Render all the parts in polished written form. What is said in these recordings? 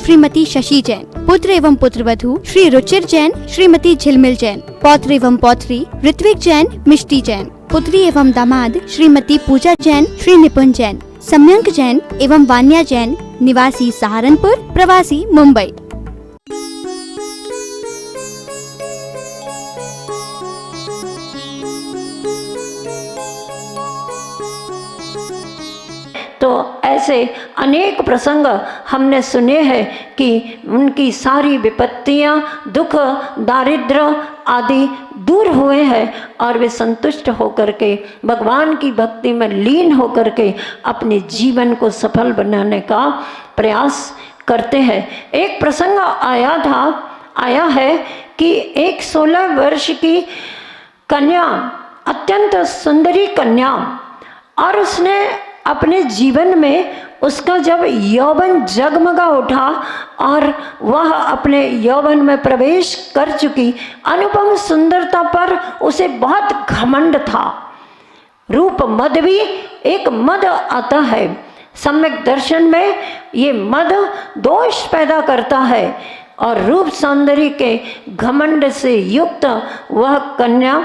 श्रीमती शशि जैन। पुत्र एवं पुत्रवधू श्री रुचिर जैन, श्रीमती झिलमिल जैन। पौत्र एवं पौत्री ऋत्विक जैन, मिष्टी जैन। पुत्री एवं दामाद श्रीमती पूजा जैन, श्री निपुण जैन। सम्यंक जैन एवं वान्या जैन, निवासी सहारनपुर, प्रवासी मुंबई। तो ऐसे अनेक प्रसंग हमने सुने हैं कि उनकी सारी विपत्तियां, दुख, दारिद्र आदि दूर हुए हैं और वे संतुष्ट होकर के भगवान की भक्ति में लीन होकर के अपने जीवन को सफल बनाने का प्रयास करते हैं। एक प्रसंग आया है कि एक 16 वर्ष की कन्या, अत्यंत सुंदरी कन्या, और उसने अपने जीवन में उसका जब यौवन जगमगा उठा और वह अपने यौवन में प्रवेश कर चुकी, अनुपम सुंदरता पर उसे बहुत घमंड था। रूप मद भी एक मद आता है, सम्यक दर्शन में ये मद दोष पैदा करता है और रूप सौंदर्य के घमंड से युक्त वह कन्या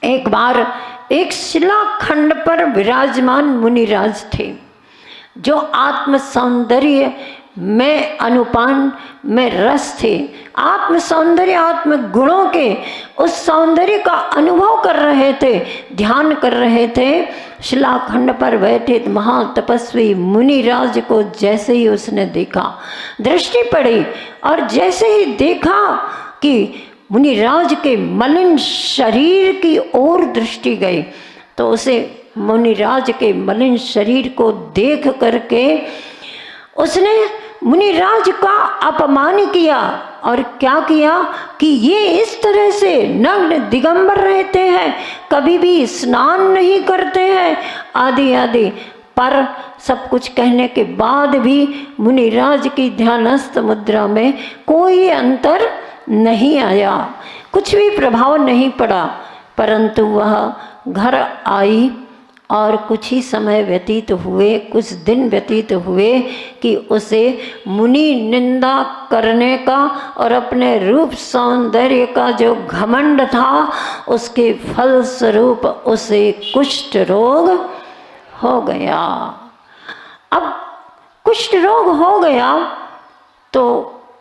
एक बार एक शिलाखंड पर विराजमान मुनिराज थे, जो आत्म सौंदर्य में अनुपान में रस थे। आत्म सौंदर्य, आत्म गुणों के उस सौंदर्य का अनुभव कर रहे थे, ध्यान कर रहे थे। शिलाखंड पर बैठे महातपस्वी मुनिराज को जैसे ही उसने देखा, दृष्टि पड़ी और जैसे ही देखा कि मुनिराज के मलिन शरीर की ओर दृष्टि गई, तो उसे मुनिराज के मलिन शरीर को देख करके उसने मुनिराज का अपमान किया। और क्या किया कि ये इस तरह से नग्न दिगंबर रहते हैं, कभी भी स्नान नहीं करते हैं, आदि आदि। पर सब कुछ कहने के बाद भी मुनिराज की ध्यानस्थ मुद्रा में कोई अंतर नहीं आया, कुछ भी प्रभाव नहीं पड़ा। परंतु वह घर आई और कुछ ही समय व्यतीत हुए, कुछ दिन व्यतीत हुए कि उसे मुनि निंदा करने का और अपने रूप सौंदर्य का जो घमंड था, उसके फल स्वरूप उसे कुष्ठ रोग हो गया। अब कुष्ठ रोग हो गया तो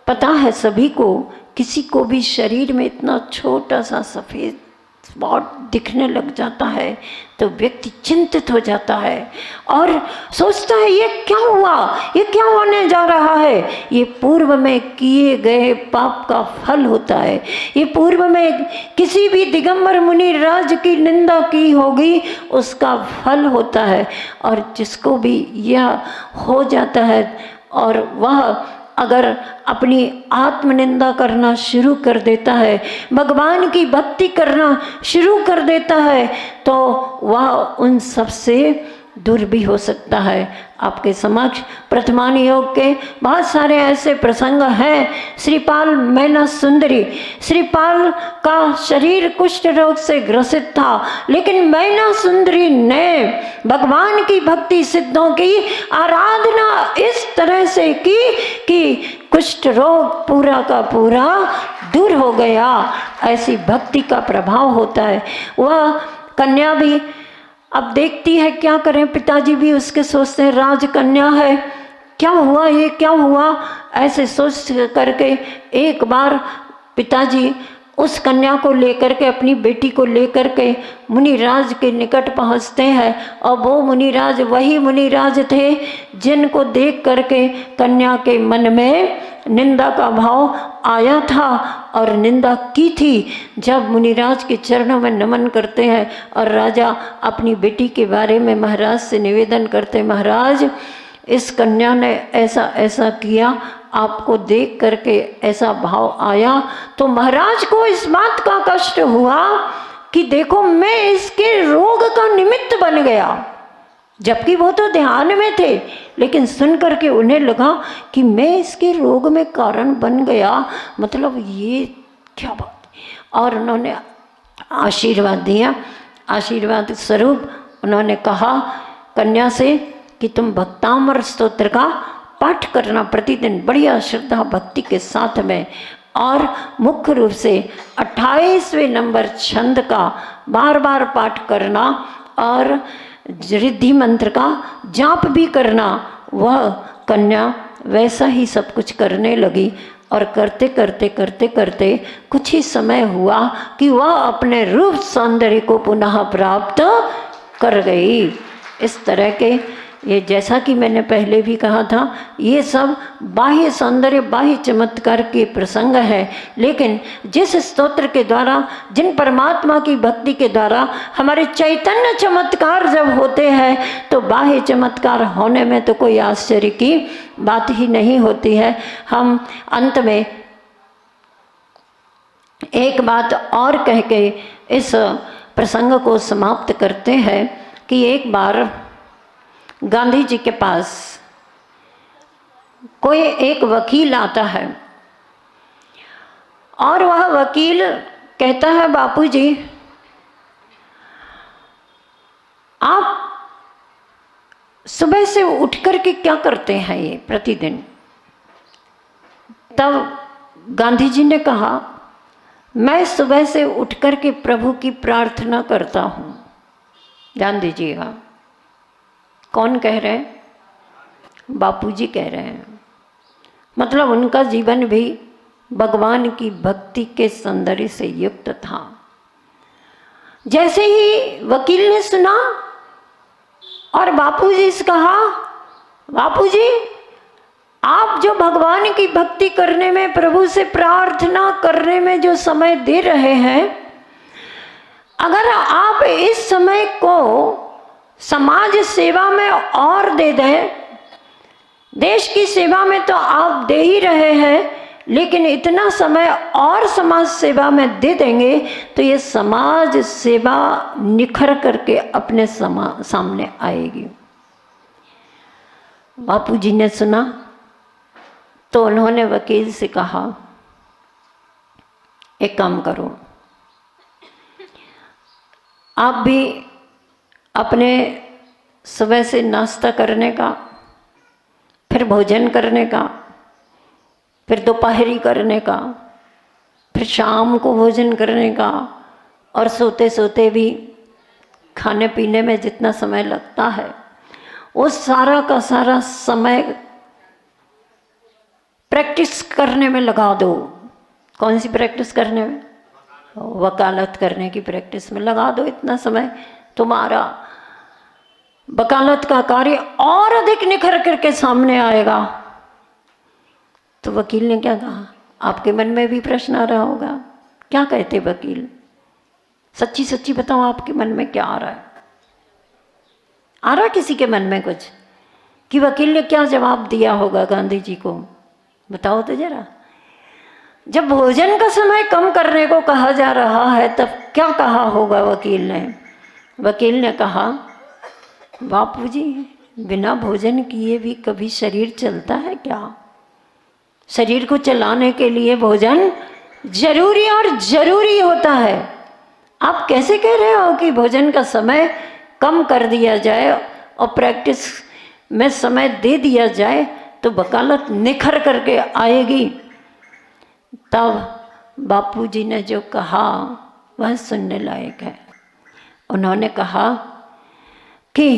पता है सभी को, किसी को भी शरीर में इतना छोटा सा सफ़ेद स्पॉट दिखने लग जाता है तो व्यक्ति चिंतित हो जाता है और सोचता है ये क्या हुआ, ये क्या होने जा रहा है। ये पूर्व में किए गए पाप का फल होता है। ये पूर्व में किसी भी दिगंबर मुनि राज की निंदा की होगी, उसका फल होता है। और जिसको भी यह हो जाता है और वह अगर अपनी आत्मनिंदा करना शुरू कर देता है, भगवान की भक्ति करना शुरू कर देता है, तो वह उन सब से दूर भी हो सकता है। आपके समक्ष प्रथमान योग के बहुत सारे ऐसे प्रसंग हैं। श्रीपाल मैना सुंदरी, श्रीपाल का शरीर कुष्ठ रोग से ग्रसित था, लेकिन मैना सुंदरी ने भगवान की भक्ति सिद्धों की आराधना इस तरह से की कि कुष्ठ रोग पूरा का पूरा दूर हो गया। ऐसी भक्ति का प्रभाव होता है। वह कन्या भी अब देखती है क्या करें, पिताजी भी उसके सोचते हैं राजकन्या है, क्या हुआ, ये क्या हुआ, ऐसे सोच करके एक बार पिताजी उस कन्या को लेकर के, अपनी बेटी को लेकर के मुनिराज के निकट पहुंचते हैं। और वो मुनिराज वही मुनिराज थे जिनको देख करके कन्या के मन में निंदा का भाव आया था और निंदा की थी। जब मुनिराज के चरणों में नमन करते हैं और राजा अपनी बेटी के बारे में महाराज से निवेदन करते, महाराज इस कन्या ने ऐसा ऐसा किया, आपको देख करके ऐसा भाव आया। तो महाराज को इस बात का कष्ट हुआ कि देखो मैं इसके रोग का निमित्त बन गया, जबकि वो तो ध्यान में थे, लेकिन सुन करके उन्हें लगा कि मैं इसके रोग में कारण बन गया, मतलब ये क्या बात। और उन्होंने आशीर्वाद दिया। आशीर्वाद स्वरूप उन्होंने कहा कन्या से कि तुम भक्तामर स्तोत्र का पाठ करना प्रतिदिन बढ़िया श्रद्धा भक्ति के साथ में, और मुख्य रूप से 28वें नंबर छंद का बार बार पाठ करना और रिद्धि मंत्र का जाप भी करना। वह कन्या वैसा ही सब कुछ करने लगी और करते करते करते करते कुछ ही समय हुआ कि वह अपने रूप सौंदर्य को पुनः प्राप्त कर गई। इस तरह के ये, जैसा कि मैंने पहले भी कहा था, ये सब बाह्य सौंदर्य बाह्य चमत्कार के प्रसंग है, लेकिन जिस स्तोत्र के द्वारा, जिन परमात्मा की भक्ति के द्वारा हमारे चैतन्य चमत्कार जब होते हैं तो बाह्य चमत्कार होने में तो कोई आश्चर्य की बात ही नहीं होती है। हम अंत में एक बात और कह के इस प्रसंग को समाप्त करते हैं कि एक बार गांधी जी के पास कोई एक वकील आता है और वह वकील कहता है, बापूजी आप सुबह से उठ कर के क्या करते हैं ये प्रतिदिन? तब गांधी जी ने कहा, मैं सुबह से उठ कर के प्रभु की प्रार्थना करता हूँ। गांधी जी का कौन कह रहे हैं? बापूजी कह रहे हैं। मतलब उनका जीवन भी भगवान की भक्ति के सौंदर्य से युक्त था। जैसे ही वकील ने सुना और बापूजी से कहा, बापूजी आप जो भगवान की भक्ति करने में, प्रभु से प्रार्थना करने में जो समय दे रहे हैं, अगर आप इस समय को समाज सेवा में और दे दें, देश की सेवा में तो आप दे ही रहे हैं, लेकिन इतना समय और समाज सेवा में दे देंगे तो ये समाज सेवा निखर करके अपने सामने आएगी। बापूजी ने सुना तो उन्होंने वकील से कहा, एक काम करो, आप भी अपने सुबह से नाश्ता करने का, फिर भोजन करने का, फिर दोपहरी करने का, फिर शाम को भोजन करने का, और सोते सोते भी खाने पीने में जितना समय लगता है वो सारा का सारा समय प्रैक्टिस करने में लगा दो। कौन सी प्रैक्टिस करने में? वकालत करने की प्रैक्टिस में लगा दो। इतना समय तुम्हारा वकालत का कार्य और अधिक निखर करके सामने आएगा। तो वकील ने क्या कहा? आपके मन में भी प्रश्न आ रहा होगा, क्या कहते वकील? सच्ची सच्ची बताओ, आपके मन में क्या आ रहा है? आ रहा किसी के मन में कुछ कि वकील ने क्या जवाब दिया होगा गांधी जी को? बताओ तो जरा। जब भोजन का समय कम करने को कहा जा रहा है तब क्या कहा होगा वकील ने? वकील ने कहा, बापूजी बिना भोजन किए भी कभी शरीर चलता है क्या? शरीर को चलाने के लिए भोजन जरूरी और जरूरी होता है। आप कैसे कह रहे हो कि भोजन का समय कम कर दिया जाए और प्रैक्टिस में समय दे दिया जाए तो वकालत निखर करके आएगी? तब बापूजी ने जो कहा वह सुनने लायक है। उन्होंने कहा कि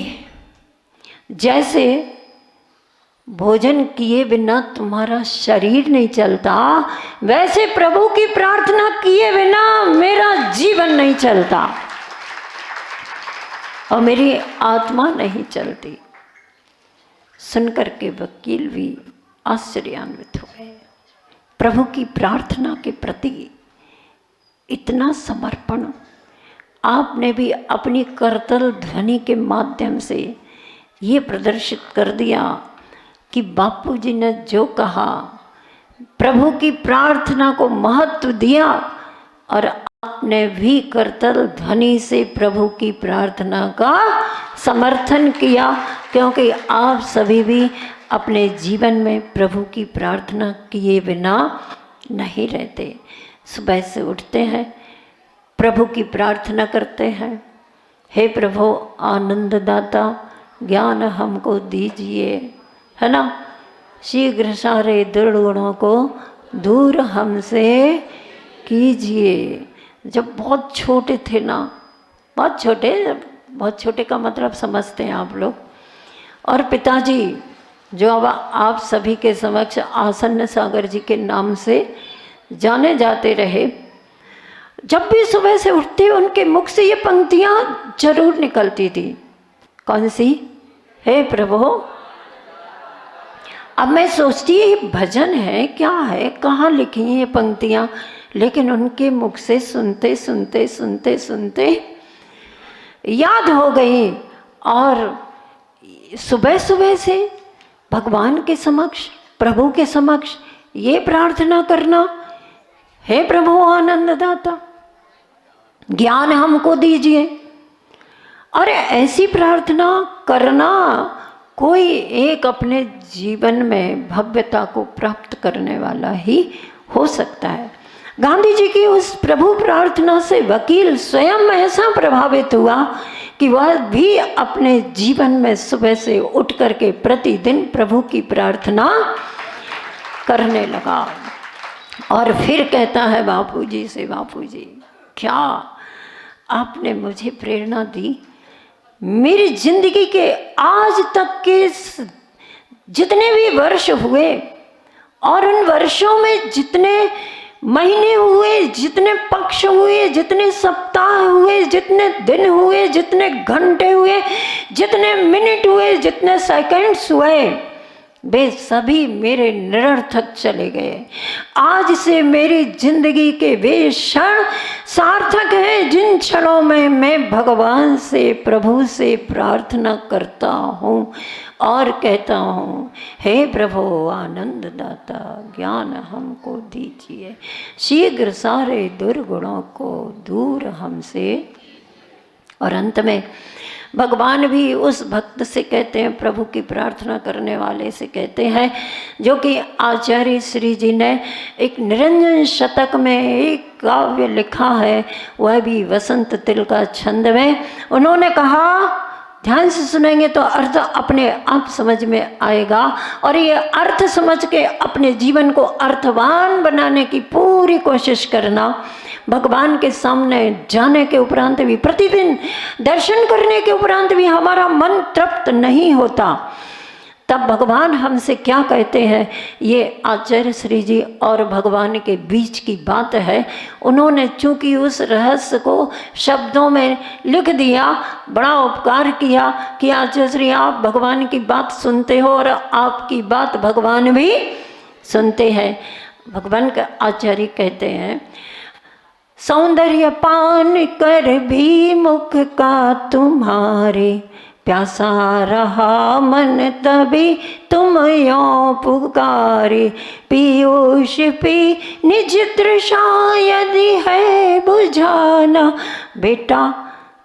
जैसे भोजन किए बिना तुम्हारा शरीर नहीं चलता, वैसे प्रभु की प्रार्थना किए बिना मेरा जीवन नहीं चलता और मेरी आत्मा नहीं चलती। सुनकर के वकील भी आश्चर्यान्वित हुए। प्रभु की प्रार्थना के प्रति इतना समर्पण आपने भी अपनी करतल ध्वनि के माध्यम से ये प्रदर्शित कर दिया कि बापूजी ने जो कहा, प्रभु की प्रार्थना को महत्व दिया और आपने भी करतल ध्वनि से प्रभु की प्रार्थना का समर्थन किया, क्योंकि आप सभी भी अपने जीवन में प्रभु की प्रार्थना किए बिना नहीं रहते। सुबह से उठते हैं, प्रभु की प्रार्थना करते हैं, हे प्रभु आनंददाता ज्ञान हमको दीजिए, है ना? शीघ्र सारे दुर्गुणों को दूर हमसे कीजिए। जब बहुत छोटे थे ना, बहुत छोटे का मतलब समझते हैं आप लोग, और पिताजी जो अब आप सभी के समक्ष आसन्न सागर जी के नाम से जाने जाते रहे, जब भी सुबह से उठते उनके मुख से ये पंक्तियां जरूर निकलती थी। कौन सी? हे प्रभु। अब मैं सोचती ये भजन है क्या है, कहाँ लिखी हैं ये पंक्तियां, लेकिन उनके मुख से सुनते सुनते सुनते सुनते याद हो गई। और सुबह सुबह से भगवान के समक्ष, प्रभु के समक्ष ये प्रार्थना करना, हे प्रभु आनंददाता ज्ञान हमको दीजिए। और ऐसी प्रार्थना करना कोई एक अपने जीवन में भव्यता को प्राप्त करने वाला ही हो सकता है। गांधी जी की उस प्रभु प्रार्थना से वकील स्वयं ऐसा प्रभावित हुआ कि वह भी अपने जीवन में सुबह से उठ करके प्रतिदिन प्रभु की प्रार्थना करने लगा। और फिर कहता है बापूजी से, बापूजी क्या आपने मुझे प्रेरणा दी। मेरी जिंदगी के आज तक के जितने भी वर्ष हुए और उन वर्षों में जितने महीने हुए, जितने पक्ष हुए, जितने सप्ताह हुए, जितने दिन हुए, जितने घंटे हुए, जितने मिनट हुए, जितने सेकंड्स हुए, वे सभी मेरे निरर्थक चले गए। आज से मेरी जिंदगी के वे क्षण सार्थक हैं जिन क्षणों में मैं भगवान से, प्रभु से प्रार्थना करता हूँ और कहता हूँ, हे प्रभु आनंद दाता ज्ञान हमको दीजिए, शीघ्र सारे दुर्गुणों को दूर हमसे। और अंत में भगवान भी उस भक्त से कहते हैं, प्रभु की प्रार्थना करने वाले से कहते हैं, जो कि आचार्य श्री जी ने एक निरंजन शतक में एक काव्य लिखा है, वह भी वसंत तिल का छंद में। उन्होंने कहा, ध्यान से सुनेंगे तो अर्थ अपने आप समझ में आएगा, और ये अर्थ समझ के अपने जीवन को अर्थवान बनाने की पूरी कोशिश करना। भगवान के सामने जाने के उपरांत भी, प्रतिदिन दर्शन करने के उपरांत भी हमारा मन तृप्त नहीं होता, तब भगवान हमसे क्या कहते हैं, ये आचार्य श्री जी और भगवान के बीच की बात है। उन्होंने चूंकि उस रहस्य को शब्दों में लिख दिया, बड़ा उपकार किया कि आचार्य श्री आप भगवान की बात सुनते हो और आपकी बात भगवान भी सुनते हैं। भगवान का आचार्य कहते हैं, सौंदर्य पान कर भी मुख का तुम्हारे, प्यासा रहा मन तभी तुम यों पुकारे, पीयूष पी निज तृषा यदि है बुझाना, बेटा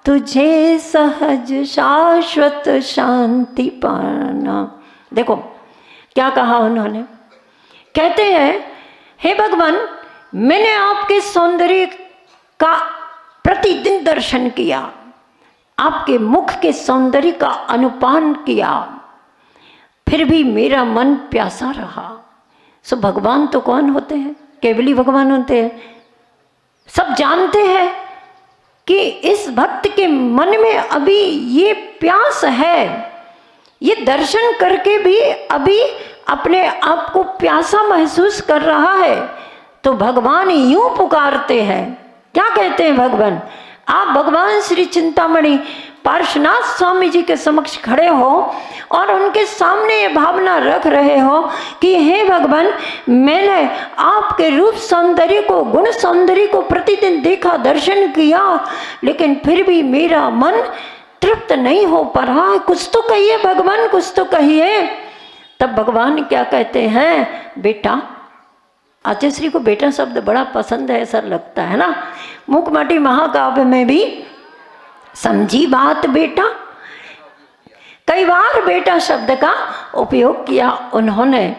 तुझे सहज शाश्वत शांति पाना। देखो क्या कहा उन्होंने, कहते हैं, हे भगवान मैंने आपके सौंदर्य का प्रतिदिन दर्शन किया, आपके मुख के सौंदर्य का अनुपान किया, फिर भी मेरा मन प्यासा रहा। सो भगवान तो कौन होते हैं? केवली भगवान होते हैं। सब जानते हैं कि इस भक्त के मन में अभी ये प्यास है, ये दर्शन करके भी अभी अपने आप को प्यासा महसूस कर रहा है। तो भगवान यूं पुकारते हैं, क्या कहते हैं भगवान? आप भगवान श्री चिंतामणि पार्श्वनाथ स्वामी जी के समक्ष खड़े हो और उनके सामने ये भावना रख रहे हो कि हे भगवान मैंने आपके रूप सौंदर्य को, गुण सौंदर्य को प्रतिदिन देखा, दर्शन किया, लेकिन फिर भी मेरा मन तृप्त नहीं हो पा रहा। कुछ तो कहिए भगवान, कुछ तो कहिए। तब भगवान क्या कहते हैं, बेटा, आचार्य श्री को बेटा शब्द बड़ा पसंद है ऐसा लगता है ना, मुकमाटी महाकाव्य में भी समझी बात बेटा, कई बार बेटा शब्द का उपयोग किया उन्होंने।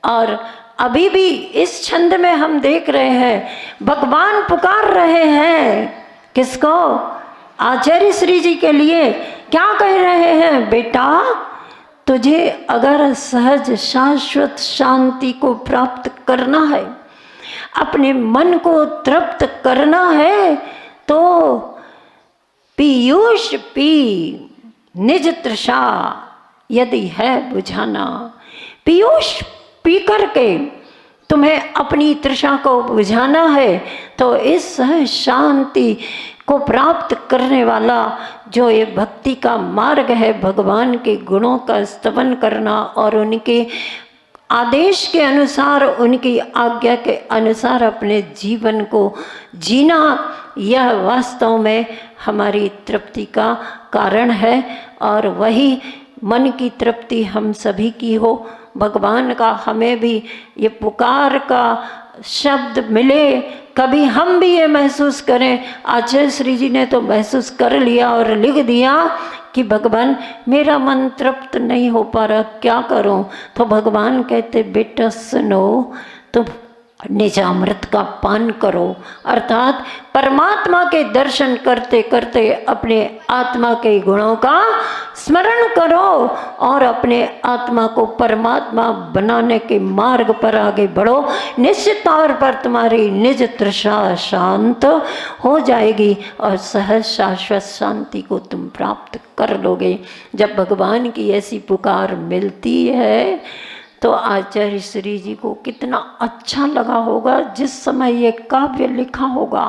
और अभी भी इस छंद में हम देख रहे हैं भगवान पुकार रहे हैं किसको? आचार्य श्री जी के लिए। क्या कह रहे हैं? बेटा तुझे अगर सहज शाश्वत शांति को प्राप्त करना है, अपने मन को तृप्त करना है, तो पीयूष पी निज तृषा यदि है बुझाना। पीयूष पी करके तुम्हें अपनी तृषा को बुझाना है, तो इस शांति को प्राप्त करने वाला जो ये भक्ति का मार्ग है, भगवान के गुणों का स्तवन करना और उनके आदेश के अनुसार, उनकी आज्ञा के अनुसार अपने जीवन को जीना, यह वास्तव में हमारी तृप्ति का कारण है। और वही मन की तृप्ति हम सभी की हो। भगवान का हमें भी ये पुकार का शब्द मिले, कभी हम भी ये महसूस करें। आचार्य श्री जी ने तो महसूस कर लिया और लिख दिया कि भगवान मेरा मन तृप्त नहीं हो पा रहा, क्या करूं? तो भगवान कहते बेटा सुनो, तुम निजामृत का पान करो, अर्थात परमात्मा के दर्शन करते करते अपने आत्मा के गुणों का स्मरण करो और अपने आत्मा को परमात्मा बनाने के मार्ग पर आगे बढ़ो। निश्चित तौर पर तुम्हारी निज तृषा शांत हो जाएगी और सहज शाश्वत शांति को तुम प्राप्त कर लोगे। जब भगवान की ऐसी पुकार मिलती है तो आचार्य श्री जी को कितना अच्छा लगा होगा जिस समय ये काव्य लिखा होगा।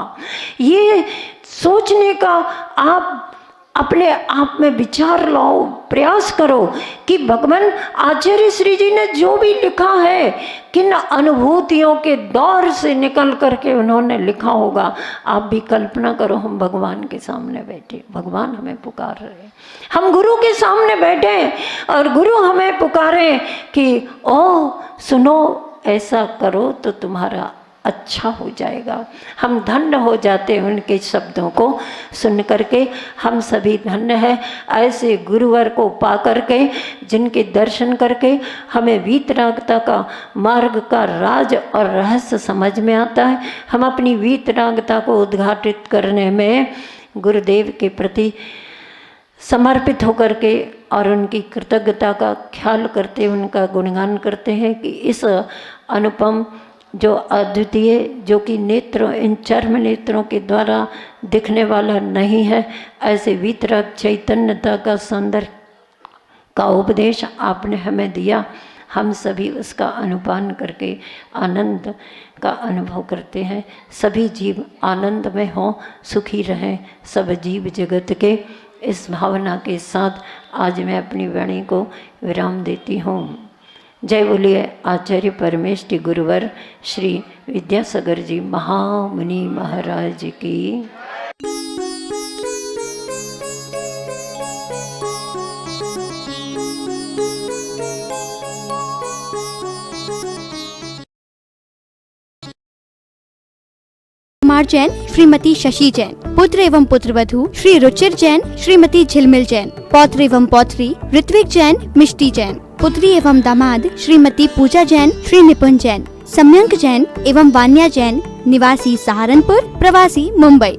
ये सोचने का आप अपने आप में विचार लाओ, प्रयास करो कि भगवान आचार्य श्री जी ने जो भी लिखा है, किन अनुभूतियों के दौर से निकल करके उन्होंने लिखा होगा। आप भी कल्पना करो, हम भगवान के सामने बैठे, भगवान हमें पुकार रहे, हम गुरु के सामने बैठे और गुरु हमें पुकारे कि ओ सुनो, ऐसा करो तो तुम्हारा अच्छा हो जाएगा। हम धन्य हो जाते हैं उनके शब्दों को सुन करके। हम सभी धन्य हैं ऐसे गुरुवर को पा करके, जिनके दर्शन करके हमें वीतरागता का मार्ग का राज और रहस्य समझ में आता है। हम अपनी वीतरागता को उद्घाटित करने में गुरुदेव के प्रति समर्पित होकर के और उनकी कृतज्ञता का ख्याल करते, उनका गुणगान करते हैं कि इस अनुपम जो अद्वितीय, जो कि नेत्रों, इन चर्म नेत्रों के द्वारा दिखने वाला नहीं है, ऐसे वीतराग चैतन्यता का सौंदर्य का उपदेश आपने हमें दिया। हम सभी उसका अनुपान करके आनंद का अनुभव करते हैं। सभी जीव आनंद में हों, सुखी रहें सब जीव जगत के। इस भावना के साथ आज मैं अपनी वाणी को विराम देती हूँ। जय बोलिए आचार्य परमेष्टि गुरुवर श्री विद्यासागर जी महामुनि महाराज की। कुमार जैन, श्रीमती शशि जैन। पुत्र एवं पुत्रवधू श्री रुचिर जैन, श्रीमती झिलमिल जैन। पौत्र एवं पौत्री ऋत्विक जैन, मिष्टी जैन। पुत्री एवं दामाद श्रीमती पूजा जैन, श्री निपुण जैन। सम्यंक जैन एवं वान्या जैन, निवासी सहारनपुर, प्रवासी मुंबई।